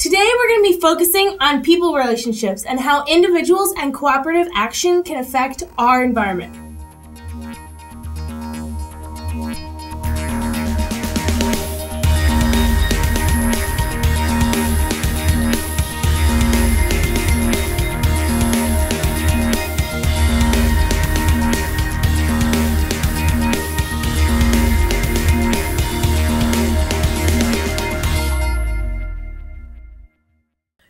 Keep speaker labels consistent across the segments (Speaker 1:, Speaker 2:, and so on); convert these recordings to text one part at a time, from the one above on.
Speaker 1: Today we're going to be focusing on people relationships and how individuals and cooperative action can affect our environment.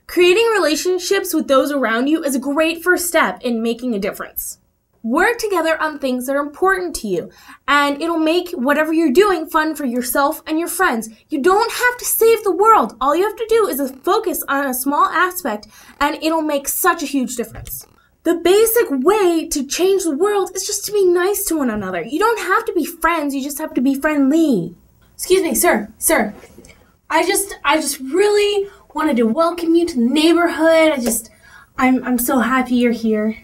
Speaker 1: Creating relationships with those around you is a great first step in making a difference. Work together on things that are important to you, and it'll make whatever you're doing fun for yourself and your friends. You don't have to save the world. All you have to do is focus on a small aspect, and it'll make such a huge difference. The basic way to change the world is just to be nice to one another. You don't have to be friends, you just have to be friendly. Excuse me, sir. I just really wanted to welcome you to the neighborhood. I'm so happy you're here.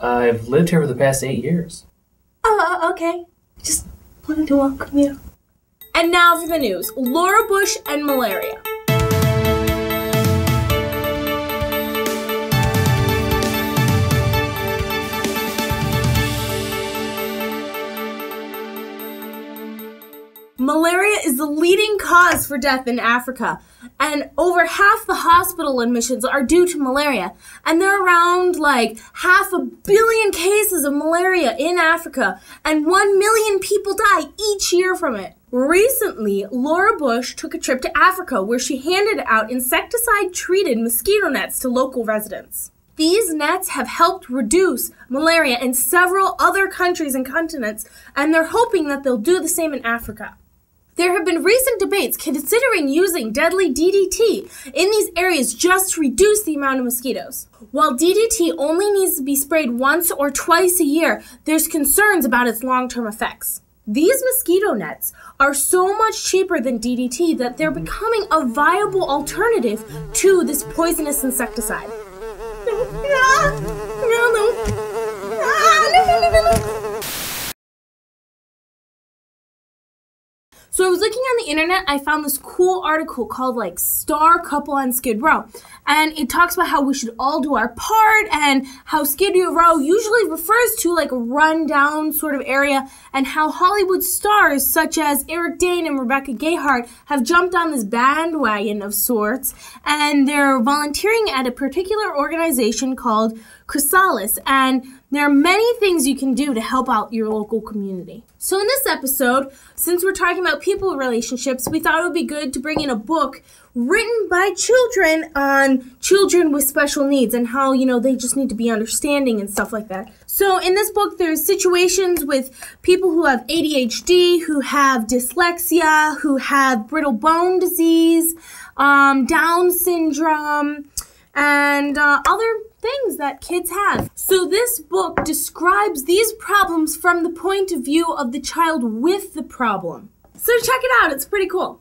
Speaker 2: I've lived here for the past 8 years.
Speaker 1: Oh, okay. Just wanted to welcome you. And now for the news. Laura Bush and malaria. Malaria is the leading cause for death in Africa, and over half the hospital admissions are due to malaria. And there are around 500 million cases of malaria in Africa, and 1 million people die each year from it. Recently, Laura Bush took a trip to Africa where she handed out insecticide-treated mosquito nets to local residents. These nets have helped reduce malaria in several other countries and continents, and they're hoping that they'll do the same in Africa. There have been recent debates considering using deadly DDT in these areas just to reduce the amount of mosquitoes. While DDT only needs to be sprayed once or twice a year, there's concerns about its long-term effects. These mosquito nets are so much cheaper than DDT that they're becoming a viable alternative to this poisonous insecticide. So I was looking on the internet, I found this cool article called Star Couple on Skid Row. And it talks about how we should all do our part and how Skid Row usually refers to a run-down sort of area, and how Hollywood stars such as Eric Dane and Rebecca Gayheart have jumped on this bandwagon of sorts, and they're volunteering at a particular organization called Chrysalis, and there are many things you can do to help out your local community. So in this episode, since we're talking about people relationships, we thought it would be good to bring in a book written by children on children with special needs and how, they just need to be understanding and stuff like that. So in this book, there's situations with people who have ADHD, who have dyslexia, who have brittle bone disease, Down syndrome, and other things that kids have. So this book describes these problems from the point of view of the child with the problem. So check it out, it's pretty cool.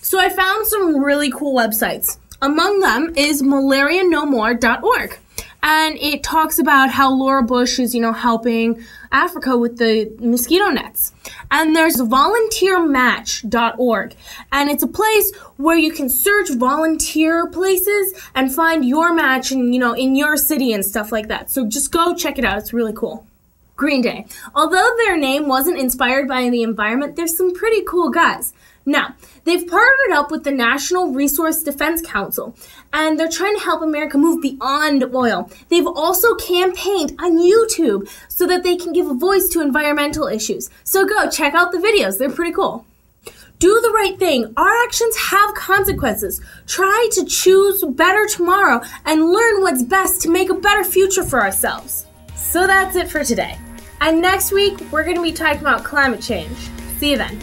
Speaker 1: So I found some really cool websites. Among them is malarianomore.org. And it talks about how Laura Bush is, helping Africa with the mosquito nets. And there's volunteermatch.org. And it's a place where you can search volunteer places and find your match in your city and stuff like that. So just go check it out. It's really cool. Green Day. Although their name wasn't inspired by the environment, there's some pretty cool guys. Now, they've partnered up with the National Resource Defense Council, and they're trying to help America move beyond oil. They've also campaigned on YouTube so that they can give a voice to environmental issues. So go check out the videos, they're pretty cool. Do the right thing. Our actions have consequences. Try to choose better tomorrow and learn what's best to make a better future for ourselves. So that's it for today. And next week, we're going to be talking about climate change. See you then.